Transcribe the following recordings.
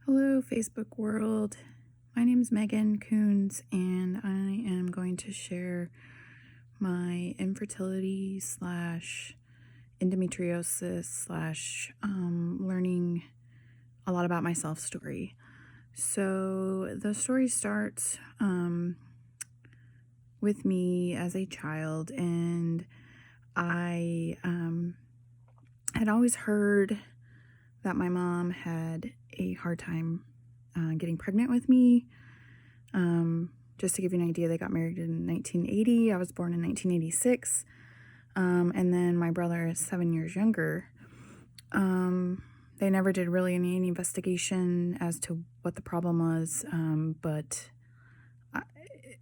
Hello, Facebook world. My name is Megan Coons, and I am going to share my infertility slash endometriosis slash learning a lot about myself story. So the story starts with me as a child, and I had always heard that my mom had a hard time getting pregnant with me. Just to give you an idea, they got married in 1980. I was born in 1986. And then my brother is 7 years younger. They never did really any investigation as to what the problem was, but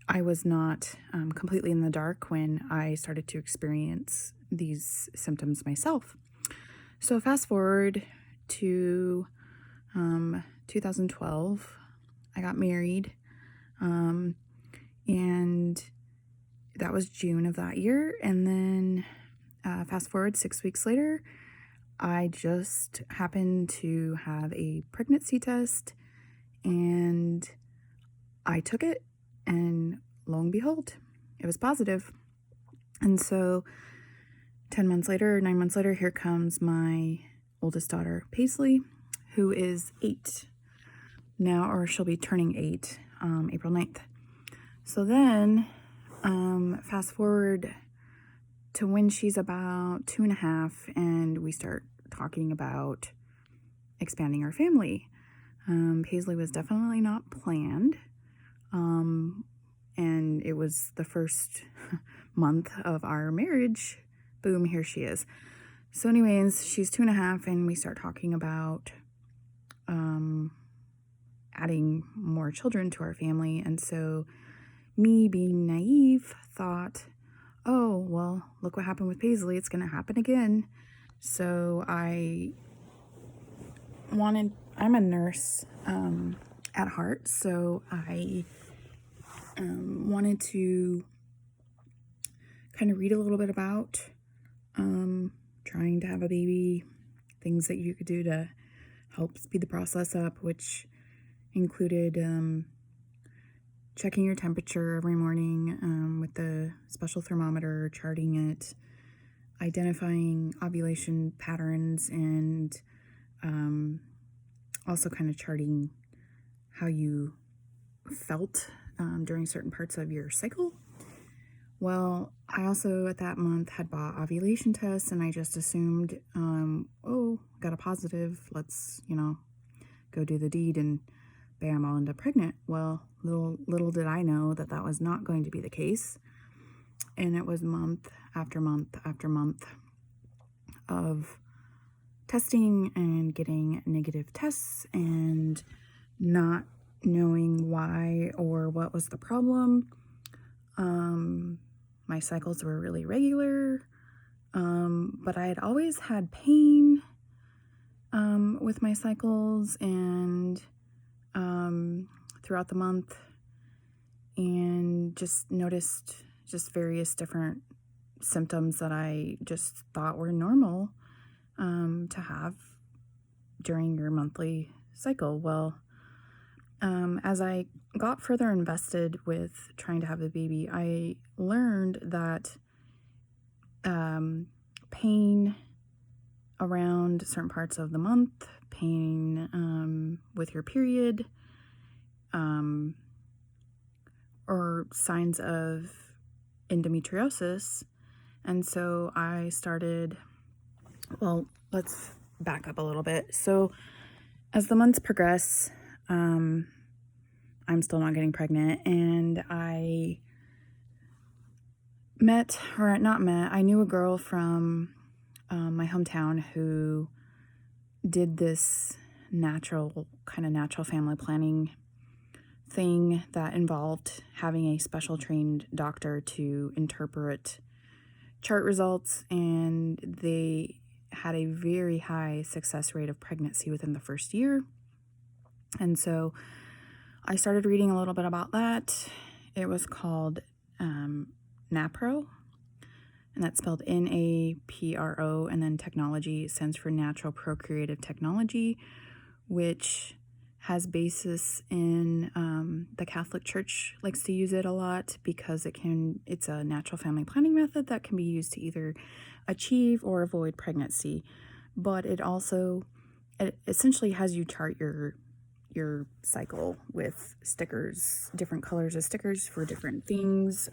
I was not completely in the dark when I started to experience these symptoms myself. So fast forward to 2012, I got married, and that was June of that year. And then fast forward 6 weeks later, I just happened to have a pregnancy test, and I took it, and lo and behold, it was positive. And so 9 months later, here comes my oldest daughter, Paisley, who is 8 now, or she'll be turning 8 April 9th. So then fast forward to when she's about 2.5, and we start talking about expanding our family. Paisley was definitely not planned, and it was the first month of our marriage. Boom, here she is. So anyways, she's 2.5, and we start talking about adding more children to our family. And so me, being naive, thought, oh, well, look what happened with Paisley. It's going to happen again. So I'm a nurse at heart. So I wanted to kind of read a little bit about trying to have a baby, things that you could do to help speed the process up, which included checking your temperature every morning with the special thermometer, charting it, identifying ovulation patterns, and also kind of charting how you felt during certain parts of your cycle. Well, I also at that month had bought ovulation tests, and I just assumed, got a positive, let's, go do the deed, and bam, I'll end up pregnant. Well, little did I know that that was not going to be the case. And it was month after month after month of testing and getting negative tests and not knowing why or what was the problem. My cycles were really regular, but I had always had pain with my cycles and throughout the month, and just noticed just various different symptoms that I just thought were normal to have during your monthly cycle. Well, as I got further invested with trying to have a baby, I learned that pain around certain parts of the month, pain with your period, or signs of endometriosis. And so I started, well, let's back up a little bit. So as the months progress, I'm still not getting pregnant, and I I knew a girl from my hometown who did this natural family planning thing that involved having a special trained doctor to interpret chart results, and they had a very high success rate of pregnancy within the first year. And so I started reading a little bit about that. It was called NAPRO, and that's spelled NAPRO, and then technology stands for Natural Procreative Technology, which has basis in the Catholic Church likes to use it a lot because it's a natural family planning method that can be used to either achieve or avoid pregnancy. But it essentially has you chart your cycle with stickers, different colors of stickers for different things,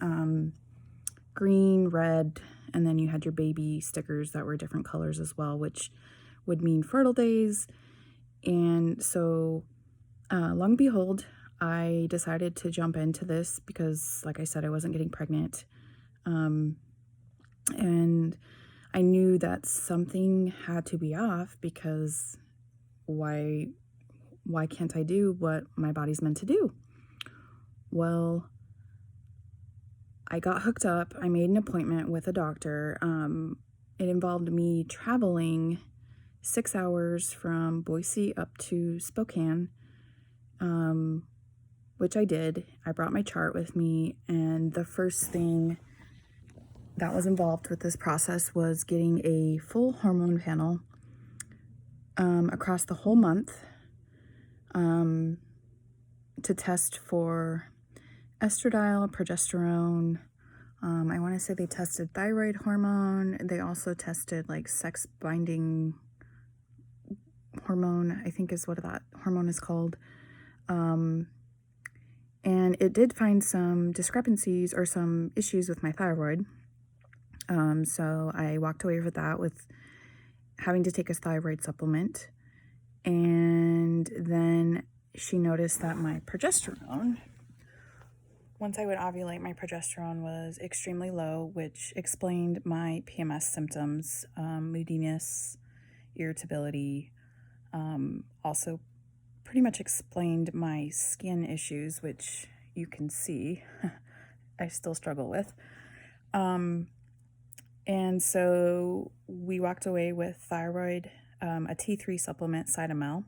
green, red, and then you had your baby stickers that were different colors as well, which would mean fertile days. And so long and behold, I decided to jump into this because, like I said, I wasn't getting pregnant. And I knew that something had to be off because why can't I do what my body's meant to do? Well, I got hooked up. I made an appointment with a doctor. It involved me traveling 6 hours from Boise up to Spokane, which I did. I brought my chart with me, and the first thing that was involved with this process was getting a full hormone panel across the whole month to test for estradiol, progesterone. I want to say they tested thyroid hormone. They also tested like sex binding hormone, I think is what that hormone is called. And it did find some discrepancies or some issues with my thyroid. So I walked away with that, with having to take a thyroid supplement. And then she noticed that my progesterone, once I would ovulate, my progesterone was extremely low, which explained my PMS symptoms, moodiness, irritability, also pretty much explained my skin issues, which you can see I still struggle with. And so we walked away with thyroid, a T3 supplement, Cytomel,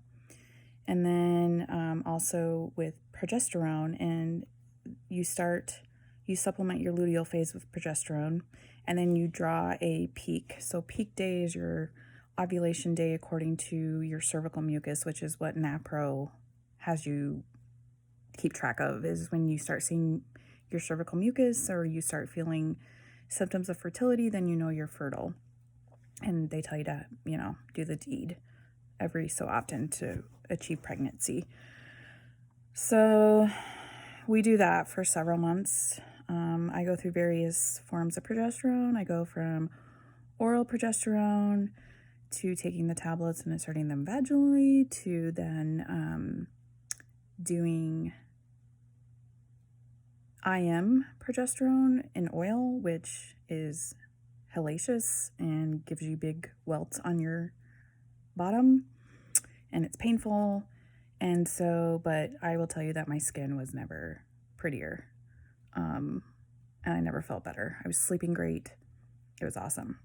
and then also with progesterone. And you supplement your luteal phase with progesterone, and then you draw a peak. So peak day is your ovulation day according to your cervical mucus, which is what NAPRO has you keep track of, is when you start seeing your cervical mucus or you start feeling symptoms of fertility, then you know you're fertile. And they tell you to, do the deed every so often to achieve pregnancy. So we do that for several months. I go through various forms of progesterone. I go from oral progesterone to taking the tablets and inserting them vaginally, to then doing IM progesterone in oil, which is hellacious and gives you big welts on your bottom, and it's painful. And so, but I will tell you that my skin was never prettier, and I never felt better. I was sleeping great. It was awesome.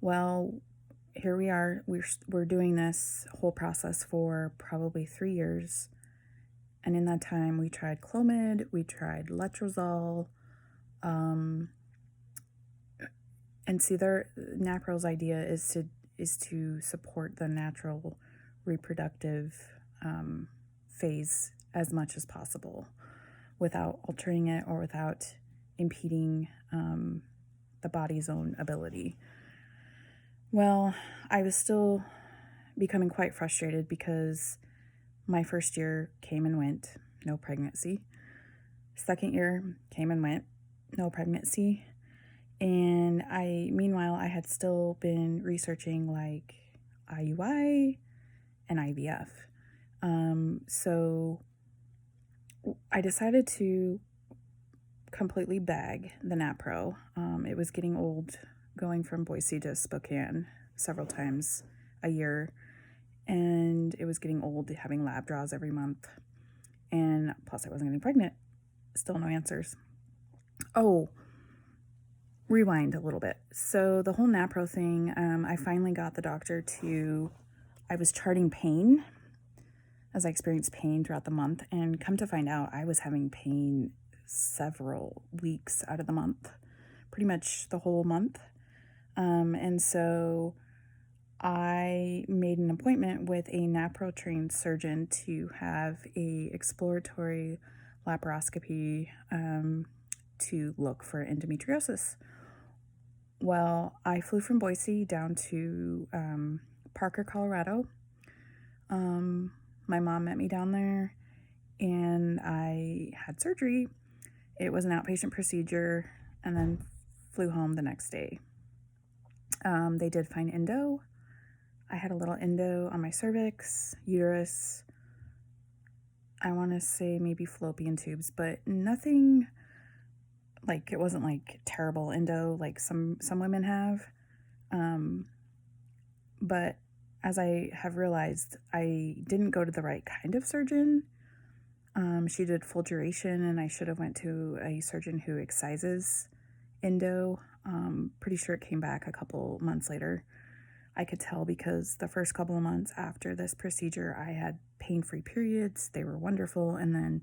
Well, here we are. We're doing this whole process for probably 3 years. And in that time, we tried Clomid, we tried Letrozole, and see, NAPRO's idea is to support the natural reproductive phase as much as possible, without altering it or without impeding the body's own ability. Well, I was still becoming quite frustrated because my first year came and went, no pregnancy. Second year came and went, no pregnancy. And meanwhile, I had still been researching like IUI and IVF. So I decided to completely bag the NAPRO. It was getting old going from Boise to Spokane several times a year. And it was getting old having lab draws every month. And plus I wasn't getting pregnant. Still no answers. Oh, rewind a little bit. So the whole NAPRO thing, I finally got the doctor I was charting pain as I experienced pain throughout the month. And come to find out, I was having pain several weeks out of the month, pretty much the whole month. And so I made an appointment with a NAPRO-trained surgeon to have a exploratory laparoscopy to look for endometriosis. Well, I flew from Boise down to Parker, Colorado. My mom met me down there, and I had surgery. It was an outpatient procedure, and then flew home the next day. They did find endo. I had a little endo on my cervix, uterus. I want to say maybe fallopian tubes, but nothing like, it wasn't like terrible endo like some women have. But as I have realized, I didn't go to the right kind of surgeon. She did full duration, and I should have went to a surgeon who excises endo. Pretty sure it came back a couple months later. I could tell because the first couple of months after this procedure, I had pain-free periods. They were wonderful, and then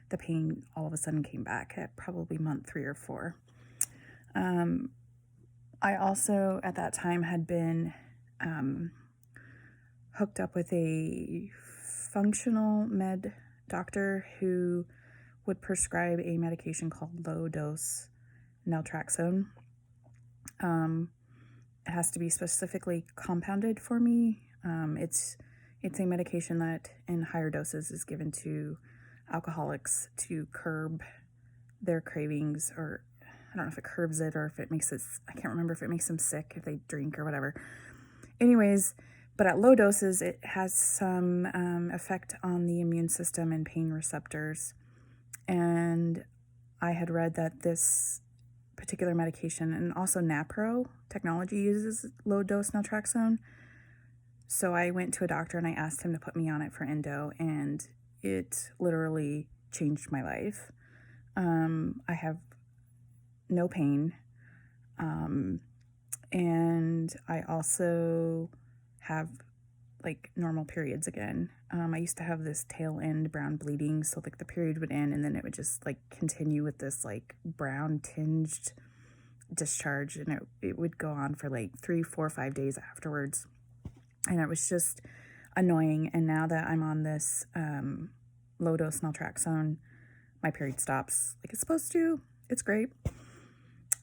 the pain all of a sudden came back at probably month 3 or 4. I also, at that time, had been hooked up with a functional med doctor who would prescribe a medication called low-dose naltrexone. It has to be specifically compounded for me. It's a medication that in higher doses is given to alcoholics to curb their cravings, or I don't know if it curbs it or if it makes it, I can't remember if it makes them sick if they drink or whatever. Anyways, but at low doses, it has some effect on the immune system and pain receptors. And I had read that this particular medication, and also NAPRO technology, uses low-dose naltrexone. So I went to a doctor and I asked him to put me on it for endo, and it literally changed my life. I have no pain, and I also have like normal periods again. I used to have this tail end brown bleeding, so like the period would end and then it would just like continue with this like brown tinged discharge, and it would go on for like 3, 4, 5 days afterwards, and it was just annoying. And now that I'm on this low dose naltrexone, my period stops like it's supposed to. It's great.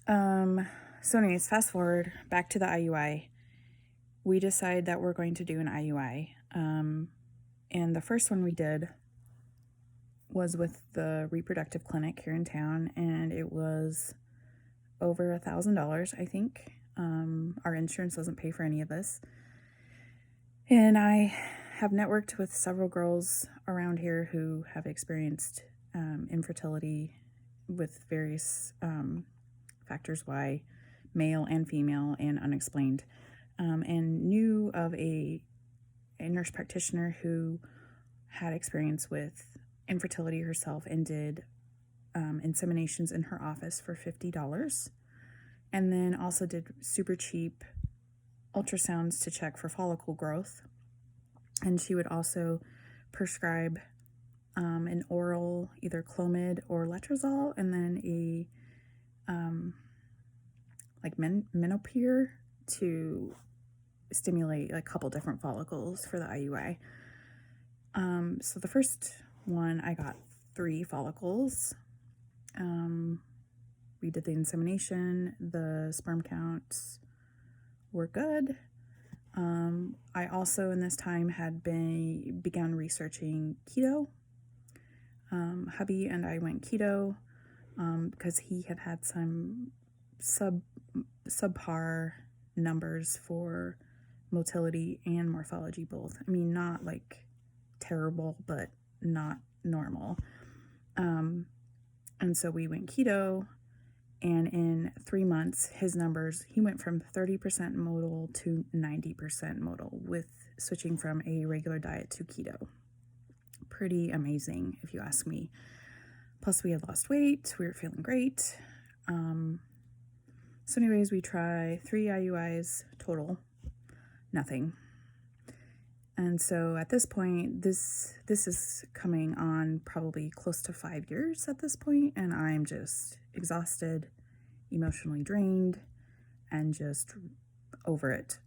So anyways, fast forward back to the IUI. We decide that we're going to do an IUI. And the first one we did was with the reproductive clinic here in town, and it was over $1,000, I think. Our insurance doesn't pay for any of this. And I have networked with several girls around here who have experienced infertility with various factors why, male and female and unexplained, and knew of a nurse practitioner who had experience with infertility herself and did inseminations in her office for $50, and then also did super cheap ultrasounds to check for follicle growth. And she would also prescribe an oral, either Clomid or Letrozole, and then a like Menopur to stimulate a couple different follicles for the IUI. So the first one, I got 3 follicles. We did the insemination. The sperm counts were good. I also in this time had began researching keto. Hubby and I went keto because he had some subpar numbers for motility and morphology both. I mean, not like terrible, but not normal. And so we went keto, and in 3 months, his numbers, he went from 30% motile to 90% motile with switching from a regular diet to keto. Pretty amazing, if you ask me. Plus, we had lost weight. We were feeling great. So anyways, we try 3 IUIs total. Nothing. And so at this point, this is coming on probably close to 5 years at this point, and I'm just exhausted, emotionally drained, and just over it.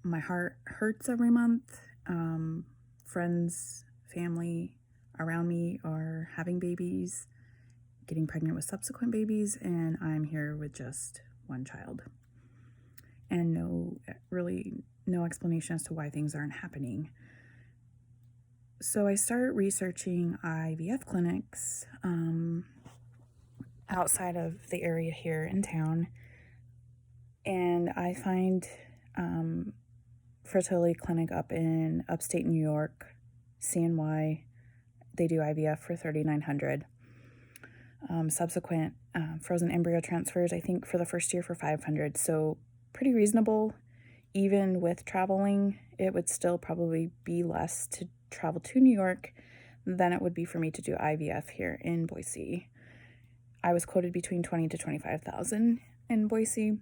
My heart hurts every month. Friends, family around me are having babies, getting pregnant with subsequent babies, and I'm here with just one child. And no explanation as to why things aren't happening. So I start researching IVF clinics outside of the area here in town, and I find fertility clinic up in upstate New York, CNY. They do IVF for $3,900. Subsequent frozen embryo transfers, I think for the first year for $500. So pretty reasonable. Even with traveling, it would still probably be less to travel to New York than it would be for me to do IVF here in Boise. I was quoted between $20,000 to $25,000 in Boise.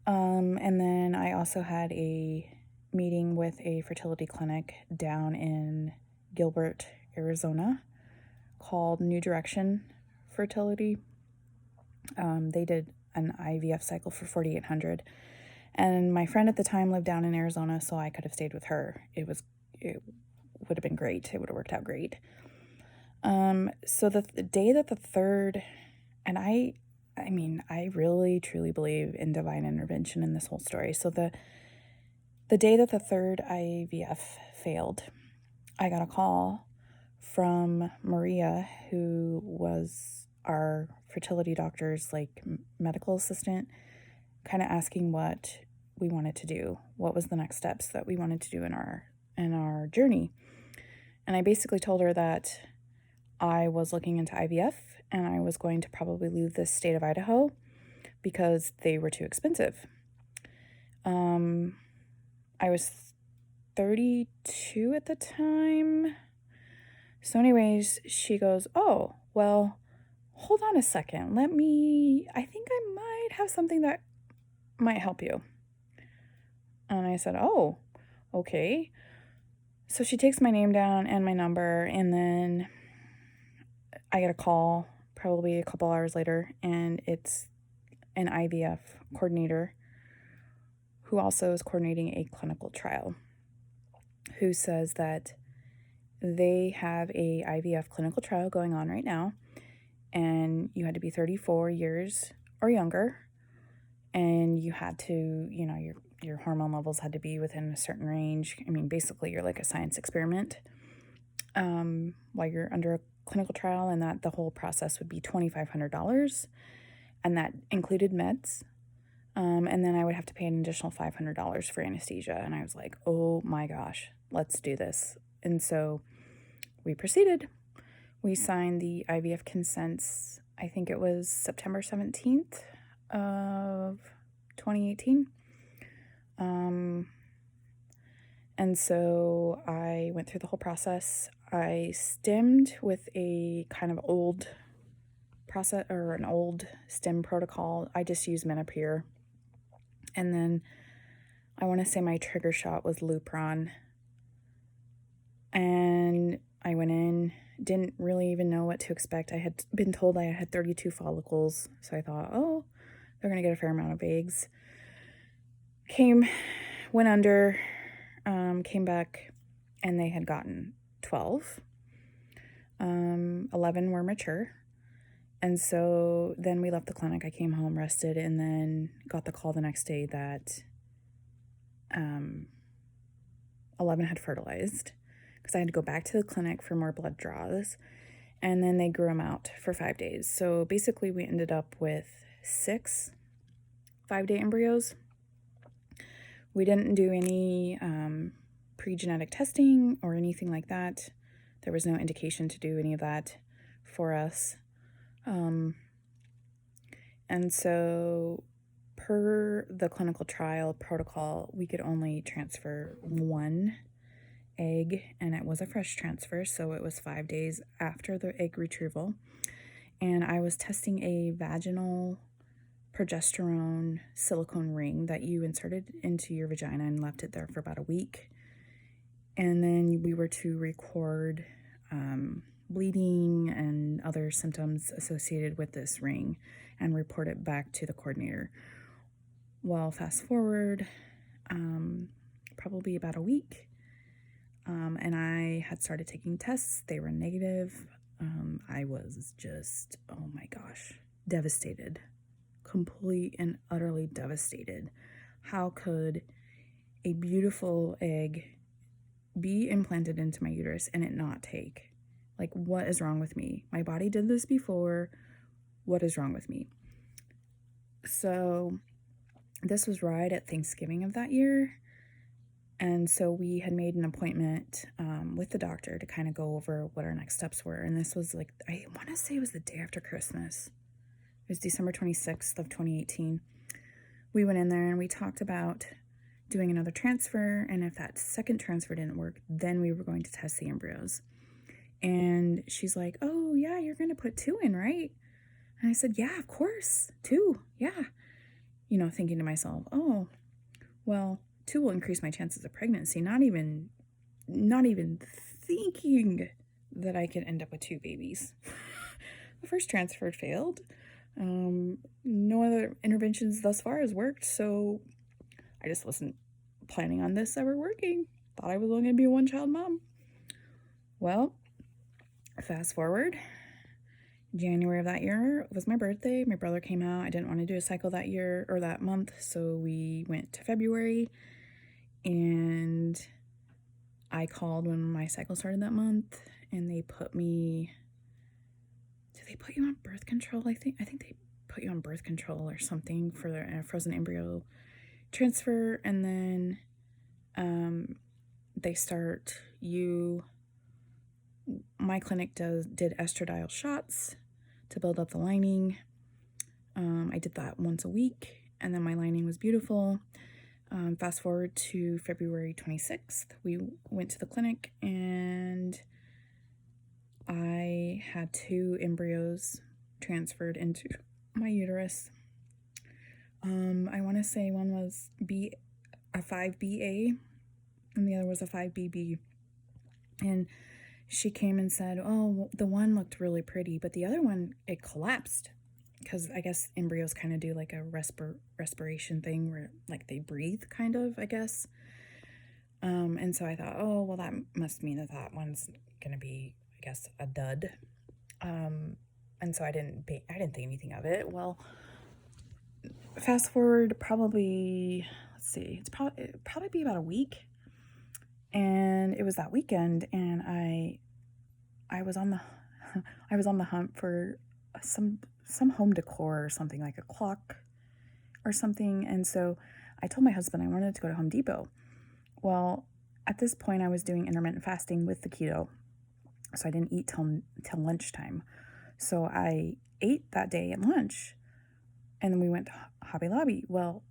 And then I also had a meeting with a fertility clinic down in Gilbert, Arizona, called New Direction Fertility. They did an IVF cycle for $4,800, and my friend at the time lived down in Arizona, so I could have stayed with her. It would have been great. It would have worked out great. So the day that the third, and I really truly believe in divine intervention in this whole story. So the day that the third IVF failed, I got a call from Maria, who was our fertility doctor's medical assistant, kind of asking what we wanted to do, what was the next steps that we wanted to do in our journey. And I basically told her that I was looking into IVF and I was going to probably leave the state of Idaho because they were too expensive. I was 32 at the time. So anyways, she goes, "Oh, well, hold on a second. I think I might have something that might help you." And I said, "Oh, okay." So she takes my name down and my number, and then I get a call probably a couple hours later, and it's an IVF coordinator who also is coordinating a clinical trial, who says that they have a IVF clinical trial going on right now, and you had to be 34 years or younger, and you had to, your hormone levels had to be within a certain range. I mean, basically, you're like a science experiment while you're under a clinical trial, and that the whole process would be $2,500, and that included meds. And then I would have to pay an additional $500 for anesthesia. And I was like, oh my gosh, let's do this. And so we proceeded. We signed the IVF consents, I think it was September 17th of 2018. And so I went through the whole process. I stemmed with a kind of old process, or an old stem protocol. I just used Menopur. And then I want to say my trigger shot was Lupron. And I went in, didn't really even know what to expect. I had been told I had 32 follicles, so I thought, oh, they're going to get a fair amount of eggs. Went under, came back, and they had gotten 12. 11 were mature. And so then we left the clinic. I came home, rested, and then got the call the next day that 11 had fertilized, because I had to go back to the clinic for more blood draws, and then they grew them out for 5 days. So basically we ended up with 6 5-day embryos. We didn't do any pre-genetic testing or anything like that. There was no indication to do any of that for us. And so per the clinical trial protocol, we could only transfer 1 egg, and it was a fresh transfer, so it was 5 days after the egg retrieval. And I was testing a vaginal progesterone silicone ring that you inserted into your vagina and left it there for about a week. And then we were to record bleeding and other symptoms associated with this ring and report it back to the coordinator. Well, fast forward, probably about a week. And I had started taking tests. They were negative. I was just, oh my gosh, devastated. Complete and utterly devastated. How could a beautiful egg be implanted into my uterus and it not take? Like, what is wrong with me? My body did this before. What is wrong with me? So this was right at Thanksgiving of that year. And so we had made an appointment with the doctor to kind of go over what our next steps were. And this was like, I want to say it was the day after Christmas. It was December 26th of 2018. We went in there and we talked about doing another transfer. And if that second transfer didn't work, then we were going to test the embryos. And she's like, oh, yeah, you're going to put 2 in, right? And I said, yeah, of course, 2, yeah. You know, thinking to myself, oh, well, 2 will increase my chances of pregnancy, not even thinking that I could end up with 2 babies. The first transfer failed. No other interventions thus far has worked, so I just wasn't planning on this ever working. Thought I was only going to be a one-child mom. Well, fast forward, January of that year was my birthday. My brother came out. I didn't want to do a cycle that year or that month, so we went to February. And I called when my cycle started that month, and they put me, did they put you on birth control? I think they put you on birth control or something for the frozen embryo transfer. And then they start you, my clinic did estradiol shots to build up the lining. I did that once a week, and then my lining was beautiful. Fast forward to February 26th, we went to the clinic and I had 2 embryos transferred into my uterus. I want to say one was a 5BA and the other was a 5BB. And she came and said, oh, the one looked really pretty, but the other one, it collapsed. Because I guess embryos kind of do like a respiration thing where like they breathe kind of, I guess. And so I thought, oh, well, that must mean that one's going to be, I guess, a dud. And so I didn't think anything of it. Well, fast forward probably, let's see, it'd probably be about a week. And it was that weekend, and I was on the hunt for some home decor or something, like a clock or something. And so I told my husband I wanted to go to Home Depot. Well, at this point I was doing intermittent fasting with the keto, so I didn't eat till lunchtime. So I ate that day at lunch, and then we went to Hobby Lobby. Well,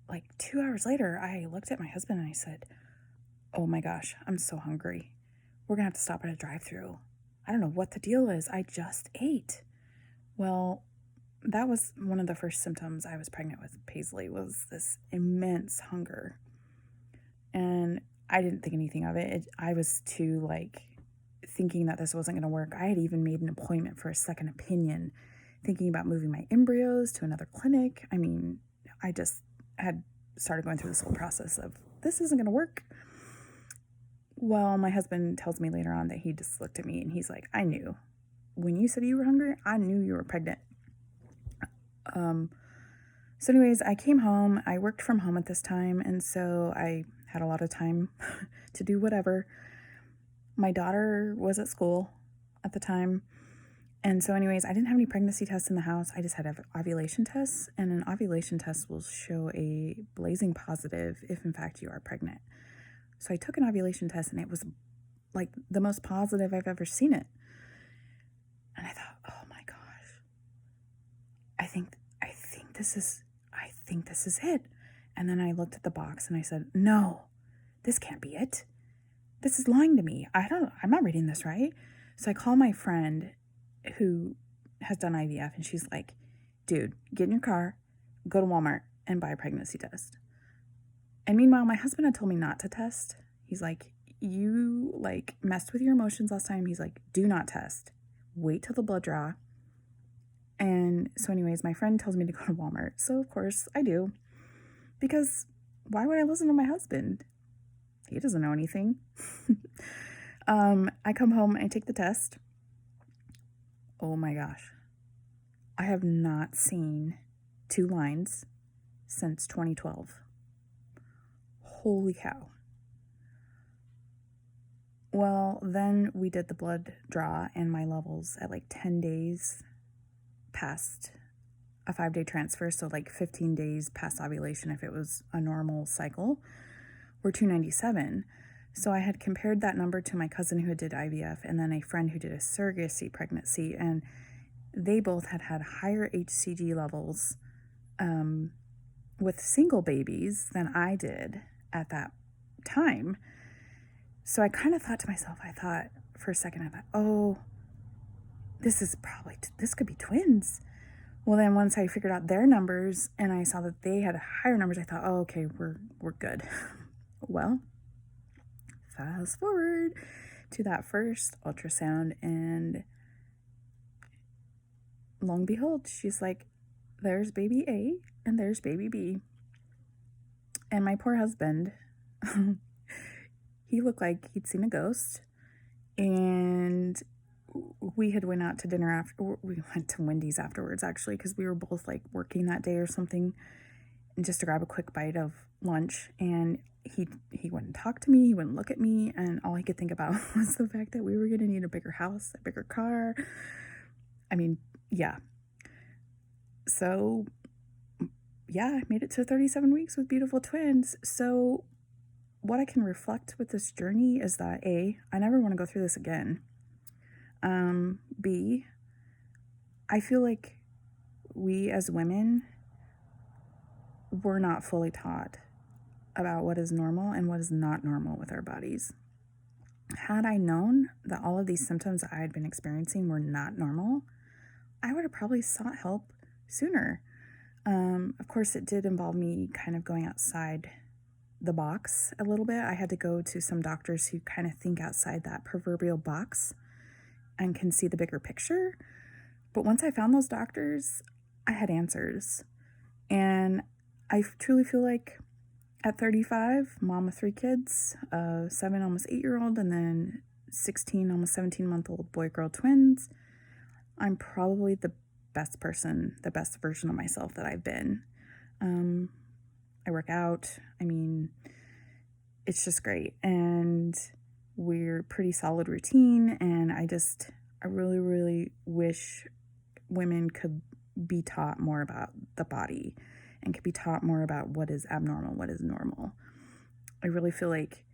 like 2 hours later, I looked at my husband and I said, oh my gosh, I'm so hungry. We're gonna have to stop at a drive-thru. I don't know what the deal is. I just ate. Well, that was one of the first symptoms I was pregnant with Paisley, was this immense hunger. And I didn't think anything of it. I was too, like, thinking that this wasn't going to work. I had even made an appointment for a second opinion, thinking about moving my embryos to another clinic. I mean, I just had started going through this whole process of, this isn't going to work. Well, my husband tells me later on that he just looked at me and he's like, I knew. When you said you were hungry, I knew you were pregnant. So anyways, I came home. I worked from home at this time, and so I had a lot of time to do whatever. My daughter was at school at the time, and so anyways, I didn't have any pregnancy tests in the house. I just had ovulation tests, and an ovulation test will show a blazing positive if in fact you are pregnant. So I took an ovulation test, and it was like the most positive I've ever seen it. And I thought, oh my gosh, I think this is it. And then I looked at the box and I said, no, this can't be it. This is lying to me. I'm not reading this right. So I call my friend who has done IVF, and she's like, dude, get in your car, go to Walmart and buy a pregnancy test. And meanwhile, my husband had told me not to test. He's like, you like messed with your emotions last time. He's like, do not test. Wait till the blood draw. And so anyways, my friend tells me to go to Walmart. So of course I do, because why would I listen to my husband? He doesn't know anything. I come home, I take the test. Oh my gosh. I have not seen 2 lines since 2012. Holy cow. Well, then we did the blood draw, and my levels at like 10 days past a 5-day transfer, so like 15 days past ovulation if it was a normal cycle, were 297. So I had compared that number to my cousin who did IVF and then a friend who did a surrogacy pregnancy, and they both had higher HCG levels with single babies than I did at that time. So I kind of thought to myself, for a second, oh, this could be twins. Well, then once I figured out their numbers and I saw that they had higher numbers, I thought, oh, okay, we're good. Well, fast forward to that first ultrasound, and lo and behold, she's like, there's baby A and there's baby B. And my poor husband, he looked like he'd seen a ghost. And we had went out to dinner after. We went to Wendy's afterwards, actually, because we were both like working that day or something, and just to grab a quick bite of lunch. And he wouldn't talk to me, he wouldn't look at me, and all he could think about was the fact that we were going to need a bigger house, a bigger car. I mean, yeah. So, yeah, I made it to 37 weeks with beautiful twins. So, what I can reflect with this journey is that A, I never want to go through this again. B, I feel like we as women were not fully taught about what is normal and what is not normal with our bodies. Had I known that all of these symptoms I had been experiencing were not normal, I would have probably sought help sooner. Of course, it did involve me kind of going outside the box a little bit. I had to go to some doctors who kind of think outside that proverbial box and can see the bigger picture. But once I found those doctors, I had answers. And I truly feel like at 35, mom of 3 kids, 7, almost 8-year-old, and then 16, almost 17-month-old boy-girl twins, I'm probably the best person, the best version of myself that I've been. I work out. I mean, it's just great. And we're pretty solid routine. And I really, really wish women could be taught more about the body and could be taught more about what is abnormal, what is normal. I really feel like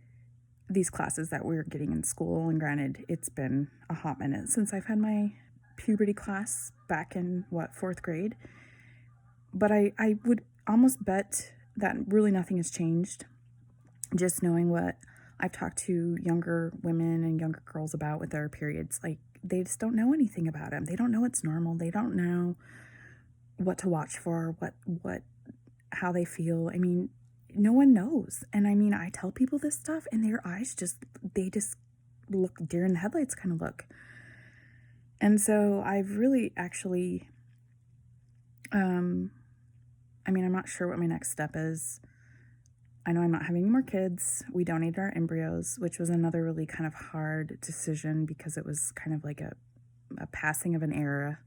these classes that we're getting in school, and granted, it's been a hot minute since I've had my puberty class back in, 4th grade, but I would almost bet that really nothing has changed. Just knowing what I've talked to younger women and younger girls about with their periods, like, they just don't know anything about them. They don't know it's normal. They don't know what to watch for, how they feel. I mean, no one knows. And I mean, I tell people this stuff and their eyes they just look deer in the headlights kind of look. And so I've really actually, I mean, I'm not sure what my next step is. I know I'm not having any more kids. We donated our embryos, which was another really kind of hard decision because it was kind of like a passing of an era.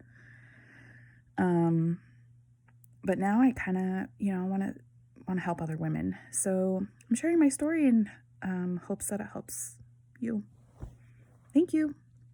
But now I kind of, want to help other women. So I'm sharing my story in hopes that it helps you. Thank you.